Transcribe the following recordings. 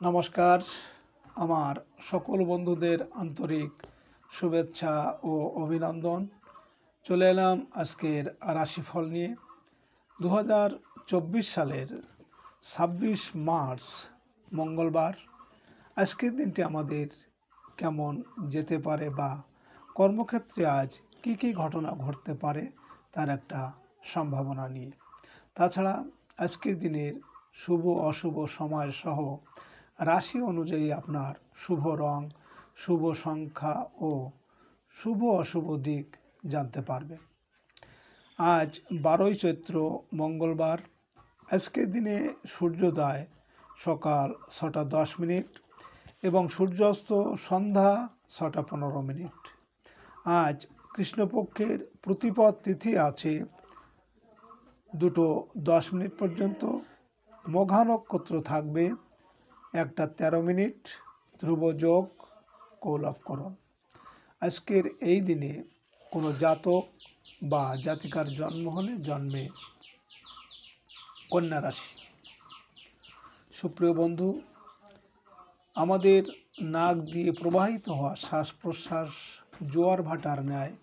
নমস্কার। আমার সকল বন্ধুদের আন্তরিক শুভেচ্ছা ও অভিনন্দন। চলে এলাম আজকের রাশিফল নিয়ে। 2024 সালের 26 মার্চ মঙ্গলবার। আজকের দিনটি আমাদের কেমন যেতে পারে বা কর্মক্ষেত্রে আজ কি কি ঘটনা ঘটতে পারে তার একটা সম্ভাবনা নিয়ে। তাছাড়া আজকের দিনের শুভ অশুভ সময় সহ রাশি অনুযায়ী আপনার শুভ রং, শুভ সংখ্যা ও শুভ অশুভ দিক জানতে পারবেন। আজ 12ই চৈত্র মঙ্গলবার। আজকের দিনে সূর্যোদয় সকাল 6:10 এবং সূর্যাস্ত সন্ধ্যা 6:15। আজ কৃষ্ণপক্ষের প্রতিপদ তিথি আছে 2:10 পর্যন্ত। মঘা নক্ষত্র থাকবে 1:13, ধ্রুব যোগ কৌলভকরণ। আজকের এই দিনে কোনো জাতক বা জাতিকার জন্ম হলে জন্মে কন্যা রাশি। সুপ্রিয় বন্ধু, আমাদের নাক দিয়ে প্রবাহিত হওয়া শ্বাস প্রশ্বাস জোয়ার ভাটার ন্যায়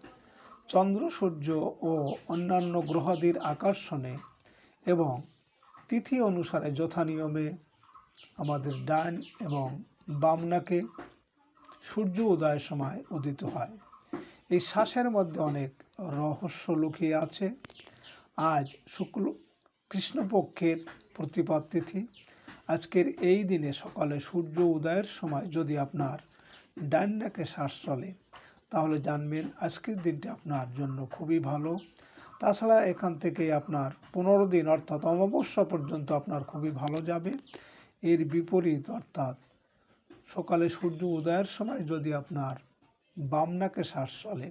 চন্দ্র, সূর্য ও অন্যান্য গ্রহাদির আকর্ষণে এবং তিথি অনুসারে যথানিয়মে আমাদের ডান এবং বাম নাকে সূর্য উদয়ের সময় উদিত হয়। এই শ্বাসের মধ্যে অনেক রহস্য লুকিয়ে আছে। আজ কৃষ্ণপক্ষের প্রতিপদ তিথি। আজকের এই দিনে সকালে সূর্য উদয়ের সময় যদি আপনার ডান নাকে শ্বাস চলে তাহলে জানবেন আজকের দিনটি আপনার জন্য খুবই ভালো। তাছাড়া এখান থেকে আপনার 15 দিন অর্থাৎ অমাবস্যা পর্যন্ত আপনার খুবই ভালো যাবে। এর বিপরীত অর্থাৎ সকালে সূর্য উদয়ের সময় যদি আপনার বাম নাকে শ্বাস চলে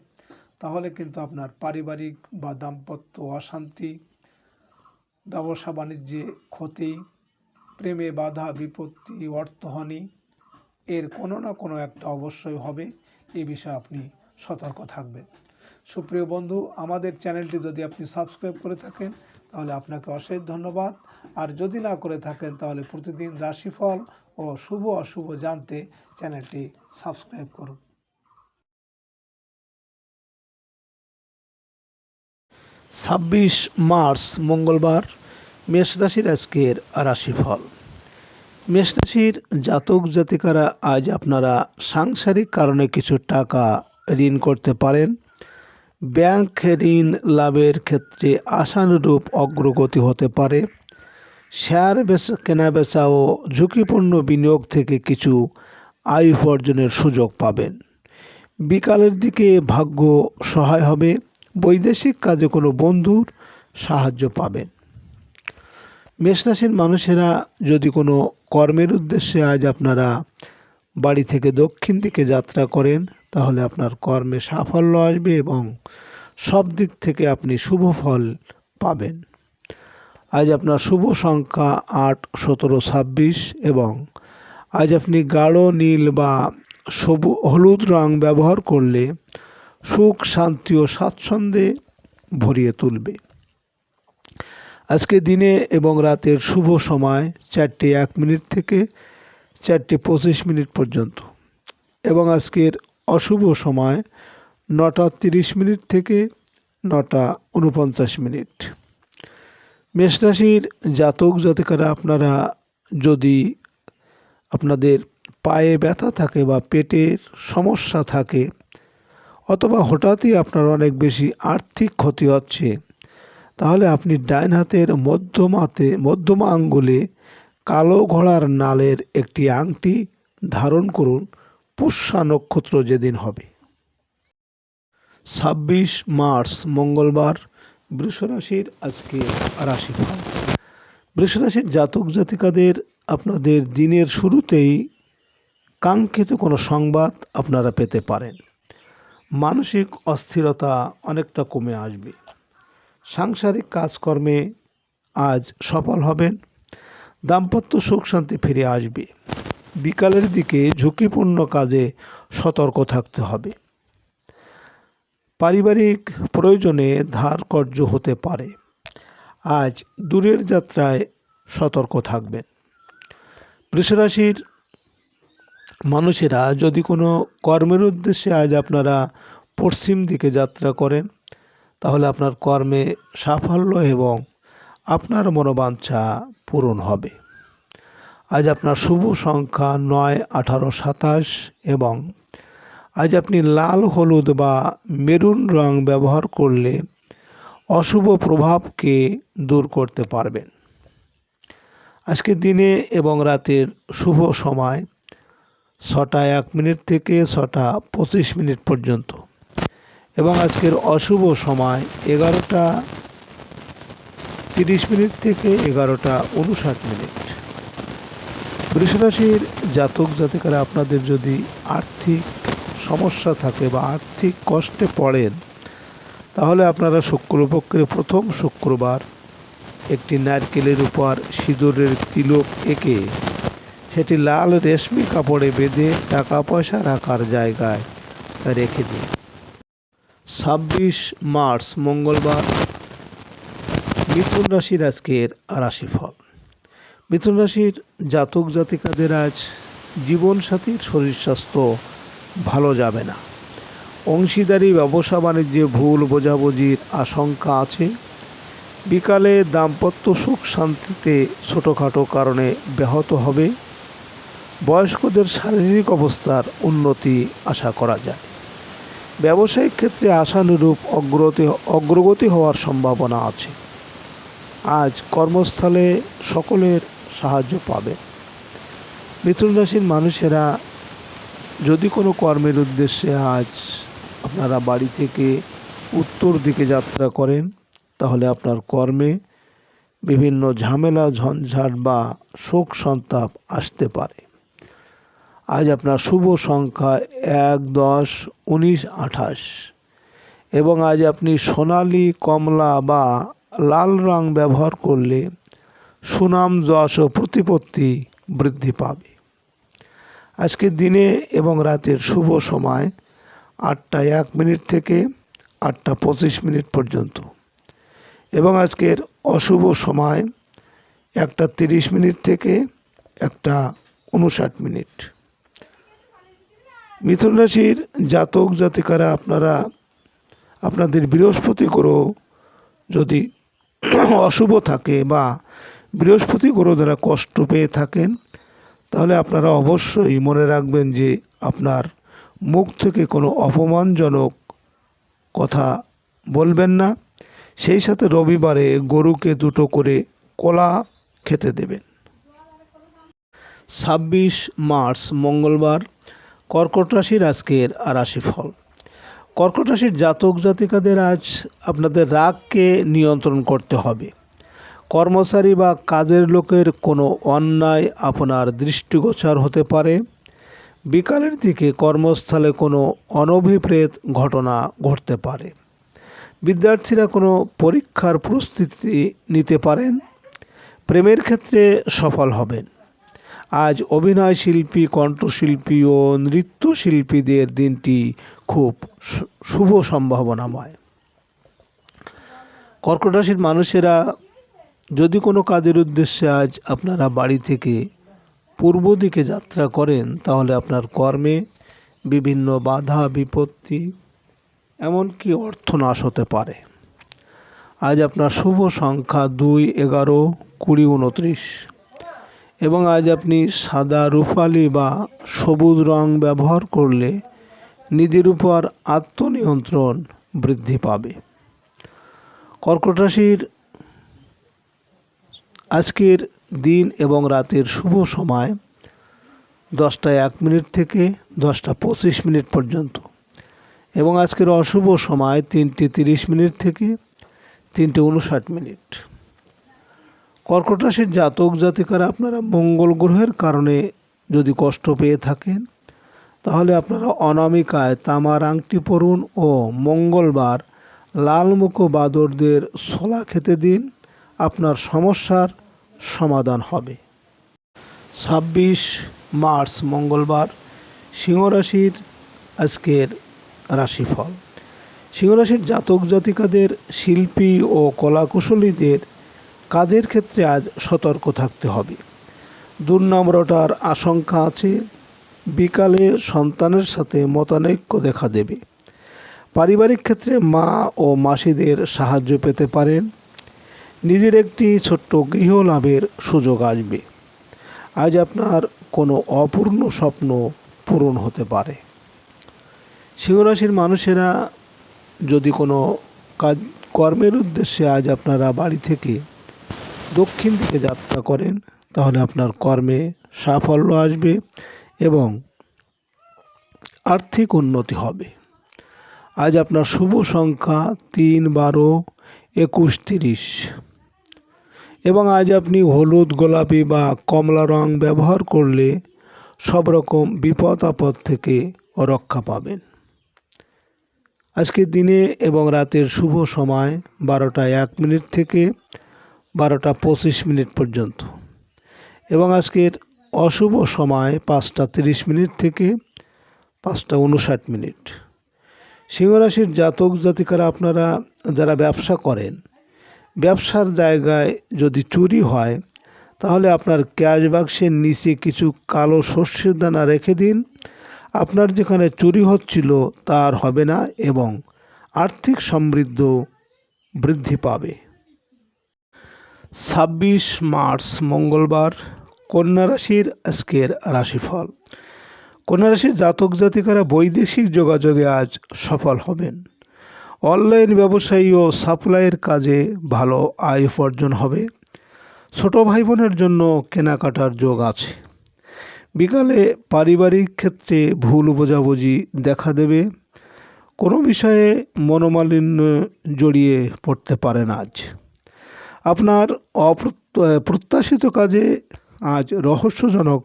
তাহলে কিন্তু আপনার পারিবারিক বা দাম্পত্য অশান্তি, ব্যবসা বাণিজ্যে ক্ষতি, প্রেমে বাধা বিপত্তি, অর্থহানি এর কোনো না কোনো একটা অবশ্যই হবে। এই বিষয়ে আপনি সতর্ক থাকবেন। সুপ্রিয় বন্ধু, আমাদের চ্যানেলটি যদি আপনি সাবস্ক্রাইব করে থাকেন তাহলে আপনাকে অশেষ ধন্যবাদ। আর যদি না করে থাকেন তাহলে প্রতিদিন রাশিফল ও শুভ অশুভ জানতে চ্যানেলটি সাবস্ক্রাইব করুন। 26 মার্চ মঙ্গলবার। মেষ রাশির আজকের রাশিফল। মেষ রাশির জাতক জাতিকারা আজ আপনারা সাংসারিক কারণে কিছু টাকা ঋণ করতে পারেন। ব্যাংক ঋণ লাভের ক্ষেত্রে আশানুরূপ অগ্রগতি হতে পারে। শেয়ার কেনা বেচা ও ঝুঁকিপূর্ণ বিনিয়োগ থেকে কিছু আয় উপার্জনের সুযোগ পাবেন। বিকালের দিকে ভাগ্য সহায় হবে। বৈদেশিক কাজে কোনো বন্ধুর সাহায্য পাবেন। মেষ রাশির মানুষেরা যদি কোনো কর্মের উদ্দেশ্যে আজ আপনারা বাড়ি থেকে দক্ষিণ দিকে যাত্রা করেন তাহলে আপনার কর্মে সাফল্য আসবে এবং সব দিক থেকে আপনি শুভ ফল পাবেন। আজ আপনার শুভ সংখ্যা 8, 17, 26 এবং আজ আপনি গাঢ় নীল বা হলুদ রং ব্যবহার করলে সুখ, শান্তি ও স্বাচ্ছন্দ্যে ভরিয়ে তুলবে। আজকে দিনে এবং রাতের শুভ সময় 4:01 থেকে 4:25 পর্যন্ত এবং আজকের অশুভ সময় 9:30 থেকে 9:49। মেষ রাশির জাতক জাতিকারা আপনারা যদি আপনাদের পায়ে ব্যথা থাকে বা পেটের সমস্যা থাকে অথবা হঠাৎই আপনার অনেক বেশি আর্থিক ক্ষতি হচ্ছে তাহলে আপনি ডাইন হাতের মধ্যমা আঙ্গুলে কালো ঘোড়ার নালের একটি আংটি ধারণ করুন পুষ্যা নক্ষত্র যেদিন হবে। 26 মার্চ মঙ্গলবার। বৃষ রাশির আজকে রাশিফল। বৃষ রাশির জাতক জাতিকাদের আপনাদের দিনের শুরুতেই কাঙ্ক্ষিত কোনো সংবাদ আপনারা পেতে পারেন। মানসিক অস্থিরতা অনেকটা কমে আসবে। সাংসারিক কাজকর্মে আজ সফল হবেন। দাম্পত্য সুখ শান্তি ফিরে আসবে। বিকালের দিকে ঝুঁকিপূর্ণ কাজে সতর্ক থাকতে হবে। পারিবারিক প্রয়োজনে ধার কর্য হতে পারে। আজ দূরের যাত্রায় সতর্ক থাকবেন। বৃষ রাশির মানুষেরা যদি কোনো কর্মের উদ্দেশ্যে আজ আপনারা পশ্চিম দিকে যাত্রা করেন, তাহলে আপনার কর্মে সাফল্য এবং আপনার মনোবাঞ্ছা পূরণ হবে। আজ আপনার শুভ সংখ্যা 9, 18, 27 এবং আজ আপনি লাল, হলুদ বা মেরুন রং ব্যবহার করলে অশুভ প্রভাবকে দূর করতে পারবেন। আজকে দিনে এবং রাতের শুভ সময় 6টা 1 মিনিট থেকে 6টা 25 মিনিট পর্যন্ত এবং আজকের অশুভ সময় 11টা 30 মিনিট থেকে 11টা 59 মিনিট। বৃষ রাশির জাতক জাতিকারা, আপনাদের যদি আর্থিক সমস্যা থাকে বা আর্থিক কষ্টে পড়েন, তাহলে আপনারা শুক্রপক্ষের প্রথম শুক্রবার একটি নারকেলের উপর সিঁদুরের তিলক এঁকে সেটি লাল রেশমি কাপড়ে বেঁধে টাকা পয়সা রাখার জায়গায় রেখে দিন। 26 মার্চ মঙ্গলবার, মিথুন রাশির আজকের রাশিফল। মিথুন রাশির জাতক জাতিকাদের আজ জীবনসাথীর শরীর স্বাস্থ্য ভালো যাবে না। অংশীদারি ব্যবসা বাণিজ্যে ভুল বোঝাবুঝির আশঙ্কা আছে। বিকালে দাম্পত্য সুখ শান্তিতে ছোটোখাটো কারণে ব্যাহত হবে। বয়স্কদের শারীরিক অবস্থার উন্নতি আশা করা যায়। ব্যবসায়িক ক্ষেত্রে আশানুরূপ অগ্রগতি হওয়ার সম্ভাবনা আছে। আজ কর্মস্থলে সকলের সাহায্য পাবে। মিথুন রাশির মানুষেরা যদি কোনো কর্মের উদ্দেশ্যে আজ আপনারা বাড়ি থেকে উত্তর দিকে যাত্রা করেন, তাহলে আপনার কর্মে বিভিন্ন ঝামেলা ঝঞ্ঝাট বা শোক সন্তাপ আসতে পারে। আজ আপনার শুভ সংখ্যা 1, 10, 19, 28 এবং আজ আপনি সোনালী, কমলা বা লাল রং ব্যবহার করলে সুনাম, যশ ও প্রতিপত্তি বৃদ্ধি পাবে। আজকে দিনে এবং রাতের শুভ সময় 8টা 1 মিনিট থেকে 8টা 25 মিনিট পর্যন্ত এবং আজকের অশুভ সময় 1টা 30 মিনিট থেকে 1টা 59 মিনিট। মিথুন রাশির জাতক জাতিকারা, আপনাদের বৃহস্পতি গ্রহ যদি অশুভ থাকে বা বৃহস্পতি গ্রহ দ্বারা কষ্ট পেয়ে থাকেন, তাহলে আপনারা অবশ্যই মনে রাখবেন যে আপনার মুখ থেকে কোনো অপমানজনক কথা বলবেন না। সেই সাথে রবিবারে গরুকে 2টো করে কলা খেতে দেবেন। 26 মার্চ মঙ্গলবার, কর্কট রাশির আজকের রাশিফল। কর্কট রাশির জাতক জাতিকাদের আজ আপনাদের রাগকে নিয়ন্ত্রণ করতে হবে। কর্মচারী বা কাজের লোকের কোনো অন্যায় আপনার দৃষ্টিগোচর হতে পারে। বিকালের দিকে কর্মস্থলে কোনো অনভিপ্রেত ঘটনা ঘটতে পারে। বিদ্যার্থীরা কোনো পরীক্ষার প্রস্তুতি নিতে পারেন। প্রেমের ক্ষেত্রে সফল হবেন। আজ অভিনয় শিল্পী, কণ্ঠশিল্পী ও নৃত্যশিল্পীদের দিনটি খুব শুভ সম্ভাবনাময়। কর্কট রাশির মানুষেরা যদি কোনো কাজের উদ্দেশ্যে আজ আপনারা বাড়ি থেকে পূর্ব দিকে যাত্রা করেন, তাহলে আপনার কর্মে বিভিন্ন বাধা বিপত্তি এমনকি অর্থনাশ হতে পারে। আজ আপনার শুভ সংখ্যা 2, 11, 20, 29 এবং আজ আপনি সাদা, রূপালি বা সবুজ রং ব্যবহার করলে নিজের উপর আত্মনিয়ন্ত্রণ বৃদ্ধি পাবে। কর্কট রাশির আজকের দিন এবং রাতের শুভ সময় 10টা 1 মিনিট থেকে 10টা 25 মিনিট পর্যন্ত এবং আজকের অশুভ সময় 3টে 30 মিনিট থেকে 3টে 59 মিনিট। কর্কট রাশির জাতক জাতিকারা, আপনারা মঙ্গল গ্রহের কারণে যদি কষ্ট পেয়ে থাকেন, তাহলে আপনারা অনামিকায় তামার আংটি পরুন ও মঙ্গলবার লালমুখ বাদরদের ছোলা খেতে দিন। আপনার সমস্যার সমাধান হবে। 26 মার্চ মঙ্গলবার, সিংহ রাশির আজকের রাশিফল। সিংহ রাশির জাতক জাতিকাদের, শিল্পী ও কলাকুশলীদের কাজের ক্ষেত্রে আজ সতর্ক থাকতে হবে। দুর্নাম রটার আশঙ্কা আছে। বিকালে সন্তানের সাথে মতানৈক্য দেখা দেবে। পারিবারিক ক্ষেত্রে মা ও মাসিদের সাহায্য পেতে পারেন। নিজের একটি ছোট্ট গৃহ লাভের সুযোগ আসবে। আজ আপনার কোনো অপূর্ণ স্বপ্ন পূরণ হতে পারে। সিংহ রাশির মানুষেরা যদি কোনো কাজ কর্মের উদ্দেশ্যে আজ আপনারা বাড়ি থেকে দক্ষিণ দিকে যাত্রা করেন, তাহলে আপনার কর্মে সাফল্য আসবে এবং আর্থিক উন্নতি হবে। আজ আপনার শুভ সংখ্যা 3, 12, 21, 30 এবং আজ আপনি হলুদ, গোলাপি বা কমলা রং ব্যবহার করলে সব রকম বিপদ আপদ থেকে রক্ষা পাবেন। আজকের দিনে এবং রাতের শুভ সময় 12টা 1 মিনিট থেকে 12টা 25 মিনিট পর্যন্ত এবং আজকের অশুভ সময় 5টা 30 মিনিট থেকে 5টা 59 মিনিট। সিংহ রাশির জাতক জাতিকারা আপনারা যারা ব্যবসা করেন, ব্যবসার জায়গায় যদি চুরি হয় তাহলে আপনার ক্যাশ বাক্সের নিচে কিছু কালো সর্ষের দানা রেখে দিন। আপনার যেখানে চুরি হচ্ছিল তার হবে না এবং আর্থিক সমৃদ্ধ বৃদ্ধি পাবে। 26 মার্চ মঙ্গলবার, কন্যা রাশির আজকের রাশিফল। কন্যা রাশির জাতক জাতিকারা বৈদেশিক যোগাযোগে আজ সফল হবেন। অনলাইন ব্যবসায়ী ও সাপ্লাইয়ের কাজে ভালো আয় উপার্জন হবে। ছোট ভাই বোনের জন্য কেনাকাটার যোগ আছে। বিকালে পারিবারিক ক্ষেত্রে ভুল বোঝাবুঝি দেখা দেবে। কোনো বিষয়ে মনোমালিন্য জড়িয়ে পড়তে পারেন আজ। আপনার প্রত্যাশিত কাজে আজ রহস্যজনক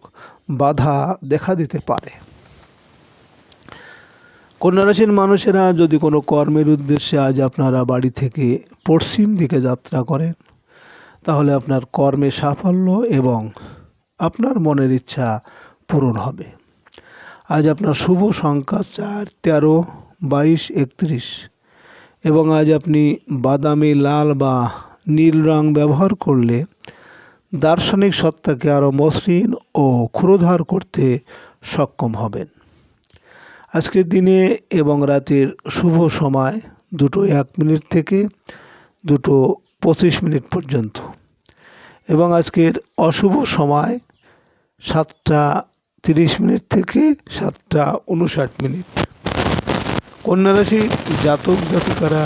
বাধা দেখা দিতে পারে। কন্যা রাশির মানুষেরা যদি কোনো কর্মের উদ্দেশ্যে আজ আপনারা বাড়ি থেকে পশ্চিম দিকে যাত্রা করেন, তাহলে আপনার কর্মে সাফল্য এবং আপনার মনের ইচ্ছা পূরণ হবে। আজ আপনার শুভ সংখ্যা 4, 13, 22, 31 এবং আজ আপনি বাদামি, লাল বা নীল রং ব্যবহার করলে দার্শনিক সত্তাকে আরও মসৃণ ও ক্ষুরোধার করতে সক্ষম হবেন। আজকের দিনে এবং রাতের শুভ সময় 2টা 1 মিনিট থেকে 2টা 25 মিনিট পর্যন্ত এবং আজকের অশুভ সময় 7টা 30 মিনিট থেকে 7টা 59 মিনিট। কন্যা রাশি জাতক জাতিকারা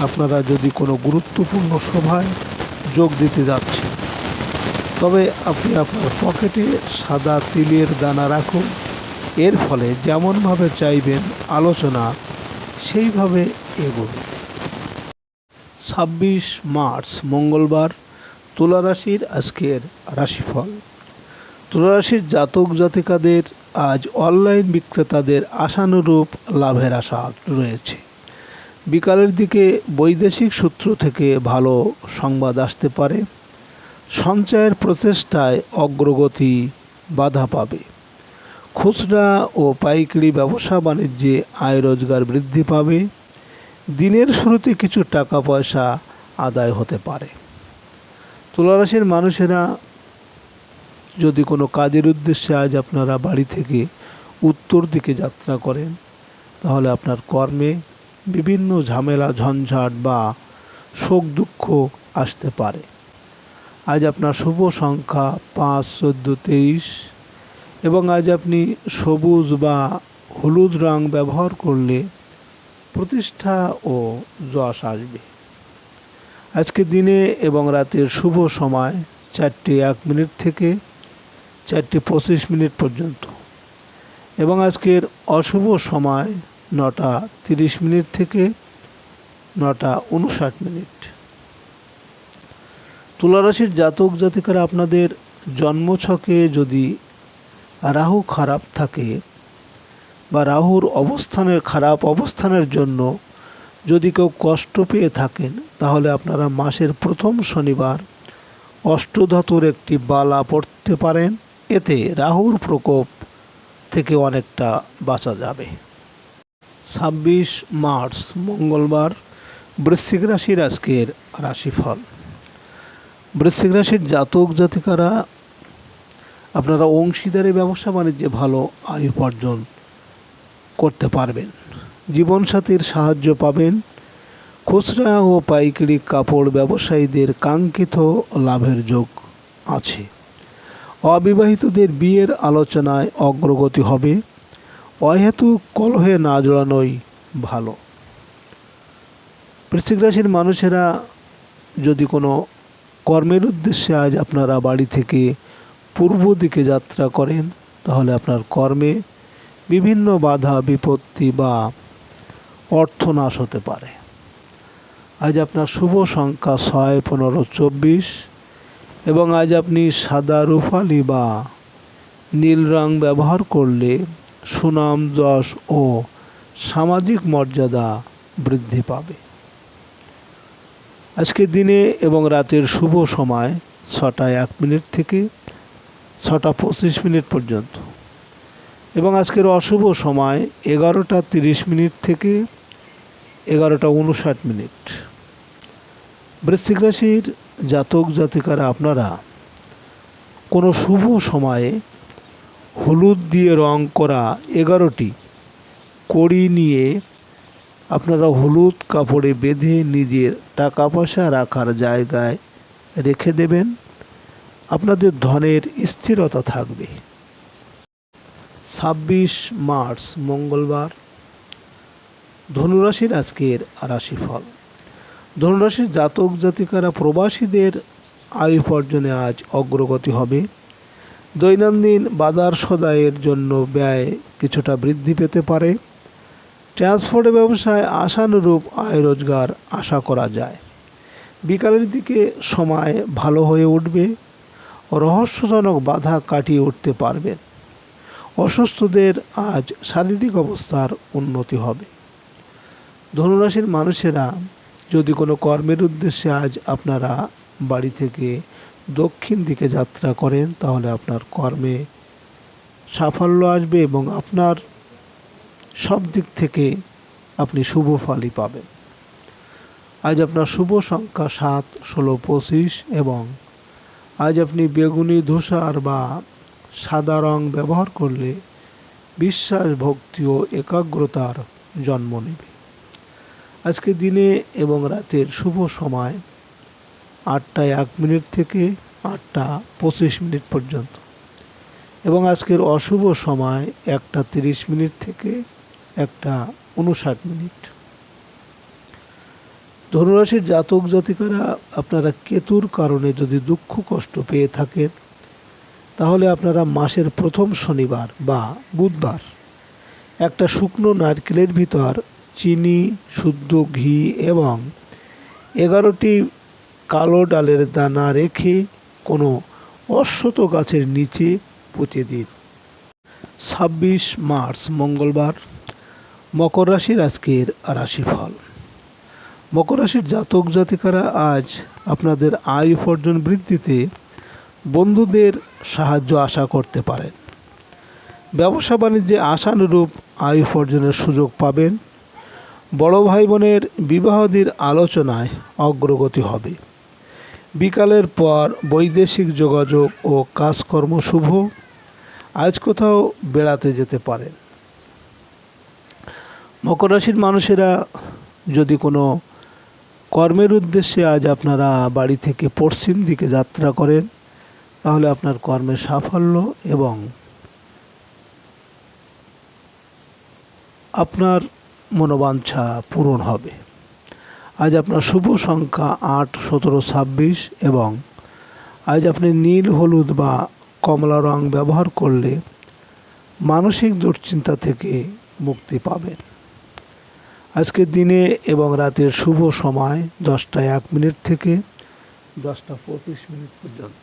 আপনারা যদি কোনো গুরুত্বপূর্ণ সভায় যোগ দিতে যাচ্ছেন, তবে আপনি আপনার পকেটে সাদা তিলের দানা রাখুন। এর ফলে যেমনভাবে চাইবেন আলোচনা সেইভাবে এগোবে। 26 মার্চ মঙ্গলবার, তুলা রাশির আজকের রাশিফল। তুলা রাশির জাতক জাতিকাদের আজ অনলাইন বিক্রেতাদের আশানুরূপ লাভের আশা রয়েছে। বিকালের দিকে বৈদেশিক সূত্র থেকে ভালো সংবাদ আসতে পারে। সঞ্চয়ের প্রচেষ্টায় অগ্রগতি বাধা পাবে। খুচরা ও পাইকারি ব্যবসা বাণিজ্যে আয় রোজগার বৃদ্ধি পাবে। দিনের শুরুতে কিছু টাকা পয়সা আদায় হতে পারে। তুলা রাশির মানুষেরা যদি কোনো কাজের উদ্দেশ্যে আজ আপনারা বাড়ি থেকে উত্তর দিকে যাত্রা করেন, তাহলে আপনার কর্মে বিভিন্ন ঝামেলা, ঝঞ্ঝাট বা শোক দুঃখ আসতে পারে। আজ আপনার শুভ সংখ্যা 5, 14, 23 এবং আজ আপনি সবুজ বা হলুদ রং ব্যবহার করলে প্রতিষ্ঠা ও যশ আসবে। আজকে দিনে এবং রাতের শুভ সময় 4টা 1 মিনিট থেকে 4টা 25 মিনিট পর্যন্ত এবং আজকের অশুভ সময় 9টা 30 মিনিট থেকে 9টা 59 মিনিট। তুলা রাশির জাতক জাতিকারা আপনাদের জন্মছকে যদি রাহু খারাপ থাকে বা রাহুর খারাপ অবস্থানের জন্য যদি কেউ কষ্ট পেয়ে থাকেন, তাহলে আপনারা মাসের প্রথম শনিবার অষ্টধাতুর একটি বালা পড়তে পারেন। এতে রাহুর প্রকোপ থেকে অনেকটা বাঁচা যাবে। 26 মার্চ মঙ্গলবার, বৃশ্চিক রাশির আজকের রাশিফল। বৃশ্চিক রাশির জাতক জাতিকারা আপনারা অংশীদারি ব্যবসা বাণিজ্যে ভালো আয় উপার্জন করতে পারবেন। জীবনসাথীর সাহায্য পাবেন। খুচরা ও পাইকারি কাপড় ব্যবসায়ীদের কাঙ্ক্ষিত লাভের যোগ আছে। অবিবাহিতদের বিয়ের আলোচনায় অগ্রগতি হবে। অহেতুক কলহে না জড়ানোই ভালো। বৃশ্চিক রাশির মানুষেরা যদি কোনো কর্মের উদ্দেশ্যে আজ আপনারা বাড়ি থেকে পূর্ব দিকে যাত্রা করেন, তাহলে আপনার কর্মে বিভিন্ন বাধা বিপত্তি বা অর্থনাশ হতে পারে। আজ আপনার শুভ সংখ্যা 6, 15, 24 এবং আজ আপনি সাদা, রূপালি বা নীল রং ব্যবহার করলে সুনাম, যশ ও সামাজিক মর্যাদা বৃদ্ধি পাবে। আজকের দিনে এবং রাতের শুভ সময় 6টা 1 মিনিট থেকে 6টা 25 মিনিট পর্যন্ত এবং আজকের অশুভ সময় 11টা 30 মিনিট থেকে 11টা 59 মিনিট। বৃশ্চিক রাশির জাতক জাতিকারা আপনারা কোনো শুভ সময়ে হলুদ দিয়ে রং করা 11টি কড়ি নিয়ে আপনারা হলুদ কাপড়ে বেঁধে নিজের টাকা পয়সা রাখার জায়গায় রেখে দেবেন। আপনাদের ধনের স্থিরতা থাকবে। 26 মার্চ মঙ্গলবার, ধনুরাশির আজকের রাশিফল। ধনুরাশির জাতক জাতিকারা প্রবাসীদের আয় উপার্জনে আজ অগ্রগতি হবে। দৈনন্দিন বাজার সদাইয়ের জন্য ব্যয় কিছুটা বৃদ্ধি পেতে পারে। ট্রান্সপোর্ট ব্যবসায় আশানুরূপ আয় রোজগার আশা করা যায়। বিকালের দিকে সময় ভালো হয়ে উঠবে। রহস্যজনক বাধা কাটিয়ে উঠতে পারবেন। অসুস্থদের আজ শারীরিক অবস্থার উন্নতি হবে। ধনুরাশির মানুষেরা যদি কোনো কর্মের উদ্দেশ্যে আজ আপনারা বাড়ি থেকে দক্ষিণ দিকে যাত্রা করেন, তাহলে আপনার কর্মে সাফল্য আসবে এবং আপনার সব দিক থেকে আপনি শুভ ফলই পাবেন। আজ আপনার শুভ সংখ্যা 7, 16, 25 এবং আজ আপনি বেগুনি, ধূসর বা সাদা রং ব্যবহার করলে বিশ্বাস, ভক্তি ও একাগ্রতার জন্ম নেবে। আজকে দিনে এবং রাতের শুভ সময় 8টা 1 মিনিট থেকে 8টা 25 মিনিট পর্যন্ত এবং আজকের অশুভ সময় 1টা 30 মিনিট থেকে 1টা 59 মিনিট। ধনুরাশির জাতক জাতিকারা আপনারা কেতুর কারণে যদি দুঃখ কষ্ট পেয়ে থাকেন, তাহলে আপনারা মাসের প্রথম শনিবার বা বুধবার একটা শুকনো নারকেলের ভিতর চিনি, শুদ্ধ ঘি এবং 11টি কালো ডালের দানা রেখে কোনো অশ্বত গাছের নিচে পুঁতে দিন। 26 মার্চ মঙ্গলবার, মকর রাশির আজকের রাশিফল। মকর রাশির জাতক জাতিকারা আজ আপনাদের আয় উপার্জন বৃদ্ধিতে বন্ধুদের সাহায্য আশা করতে পারেন। ব্যবসা বাণিজ্যে আশানুরূপ আয় উপার্জনের সুযোগ পাবেন। বড় ভাই বোনের বিবাহাদির আলোচনায় অগ্রগতি হবে। বিকালের পর বৈদেশিক যোগাযোগ ও কাজকর্ম শুভ। আজ কোথাও বেড়াতে যেতে পারেন। মকর রাশির মানুষেরা যদি কোনো কর্মের উদ্দেশ্যে আজ আপনারা বাড়ি থেকে পশ্চিম দিকে যাত্রা করেন, তাহলে আপনার কর্মের সাফল্য এবং আপনার মনোবাঞ্ছা পূরণ হবে। আজ আপনার শুভ সংখ্যা 8, 17, 26 এবং আজ আপনি নীল, হলুদ বা কমলা রং ব্যবহার করলে মানসিক দুশ্চিন্তা থেকে মুক্তি পাবেন। আজকের দিনে এবং রাতের শুভ সময় 10টা 1 মিনিট থেকে 10টা 25 মিনিট পর্যন্ত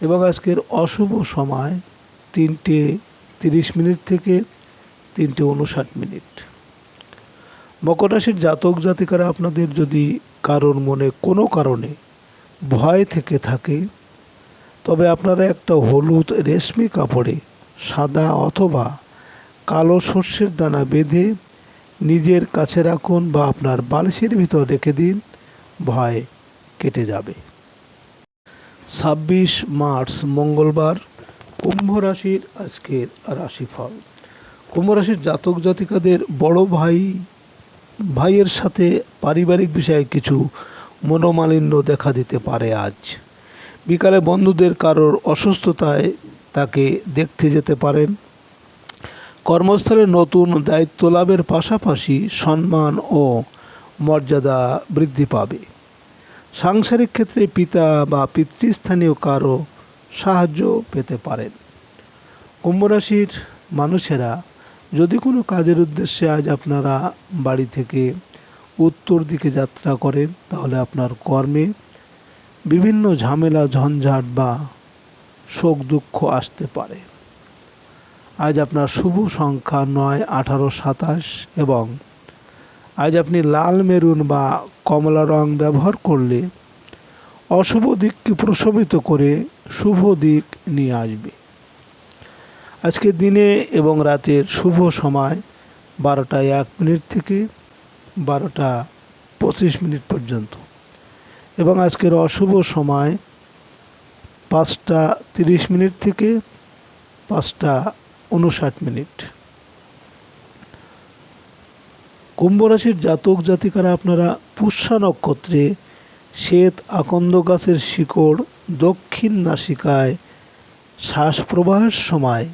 এবং আজকের অশুভ সময় 3টে 30 মিনিট থেকে 3টে 59 মিনিট। মকর রাশির জাতক জাতিকারা আপনাদের যদি কারোর মনে কোনো কারণে ভয় থেকে থাকে, তবে আপনারা একটা হলুদ রেশমি কাপড়ে সাদা অথবা কালো সর্ষের দানা বেঁধে নিজের কাছে রাখুন বা আপনার বালিশের ভিতর রেখে দিন, ভয় কেটে যাবে। 26 মার্চ মঙ্গলবার, কুম্ভ রাশির আজকের রাশিফল। কুম্ভ রাশির জাতক জাতিকাদের বড় ভাইয়ের সাথে পারিবারিক বিষয়ে কিছু মনোমালিন্য দেখা দিতে পারে। আজ বিকালে বন্ধুদের কারোর অসুস্থতায় তাকে দেখতে যেতে পারেন। কর্মস্থলে নতুন দায়িত্ব লাভের পাশাপাশি সম্মান ও মর্যাদা বৃদ্ধি পাবে। সাংসারিক ক্ষেত্রে পিতা বা পিতৃস্থানীয় কারো সাহায্য পেতে পারেন। কুম্ভ রাশির মানুষেরা যদি কোনো কাজের উদ্দেশ্যে আজ আপনারা বাড়ি থেকে উত্তর দিকে যাত্রা করেন, তাহলে আপনার কর্মে বিভিন্ন ঝামেলা ঝঞ্ঝাট বা শোক দুঃখ আসতে পারে। আজ আপনার শুভ সংখ্যা 9, 18, 27 এবং আজ আপনি লাল, মেরুন বা কমলা রং ব্যবহার করলে অশুভ দিককে প্রশমিত করে শুভ দিক নিয়ে আসবে। আজকে দিনে এবং রাতের শুভ সময় 12টা 1 মিনিট থেকে 12টা 25 মিনিট পর্যন্ত এবং আজকের অশুভ সময় 5টা 30 মিনিট থেকে 5টা 59 মিনিট। কুম্ভ রাশির জাতক জাতিকারা আপনারা পুষ্যা নক্ষত্রে শ্বেত আকন্দ গাছের শিকড় দক্ষিণ নাসিকায় শ্বাস প্রবাহের সময়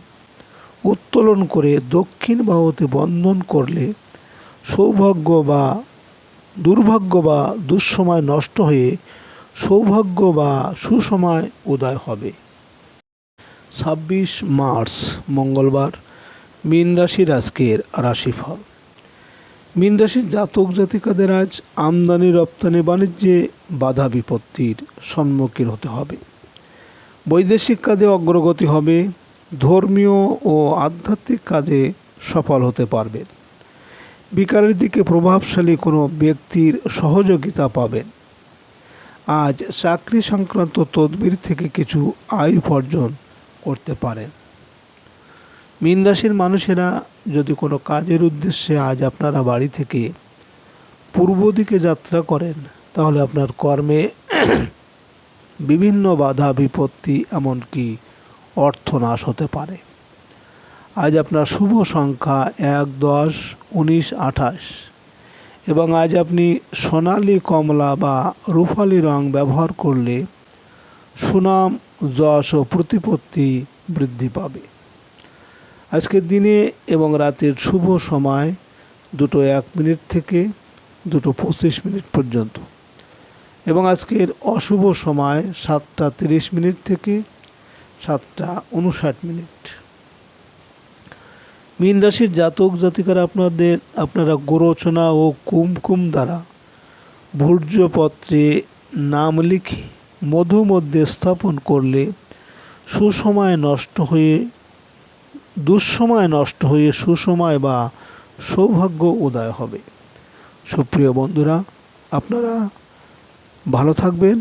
উত্তোলন করে দক্ষিণ বাহুতে বন্ধন করলে সৌভাগ্য বা দুর্ভাগ্য বা দুঃসময় নষ্ট হয়ে সৌভাগ্য বা সুসময় উদয় হবে। 26 মার্চ মঙ্গলবার মীন রাশির আজকের রাশিফল। মীন রাশির জাতক জাতিকাদের আজ আমদানি রপ্তানি বাণিজ্যে বাধা বিপত্তির সম্মুখীন হতে হবে। বৈদেশিক কাজে অগ্রগতি হবে। ধর্মীয় ও আধ্যাত্মিক কাজে সফল হতে পারবেন। বিকালের দিকে প্রভাবশালী কোনো ব্যক্তির সহযোগিতা পাবেন। আজ চাকরি সংক্রান্ত তদবির থেকে কিছু আয় উপার্জন করতে পারেন। মীন রাশির মানুষেরা যদি কোনো কাজের উদ্দেশ্যে আজ আপনারা বাড়ি থেকে পূর্ব দিকে যাত্রা করেন, তাহলে আপনার কর্মে বিভিন্ন বাধা বিপত্তি এমনকি অর্থনাশ হতে পারে। আজ আপনার শুভ সংখ্যা 1, 10, 19, 28 এবং আজ আপনি সোনালী, কমলা বা রূপালী রং ব্যবহার করলে সুনাম, যশ ও প্রতিপত্তি বৃদ্ধি পাবে। আজকের দিনে এবং রাতের শুভ সময় 2টো 1 মিনিট থেকে 2টো 25 মিনিট পর্যন্ত এবং আজকের অশুভ সময় 7টা 30 মিনিট থেকে 7টা 59 মিনিট। মীন রাশির জাতক জাতিকারা আপনারা গোরচনা ও কুমকুম দ্বারা ভূর্জপত্রে নাম লিখে মধু মধ্যে স্থাপন করলে দুঃসময় নষ্ট হয়ে সুসময় বা সৌভাগ্য উদয় হবে। সুপ্রিয় বন্ধুরা, আপনারা ভালো থাকবেন।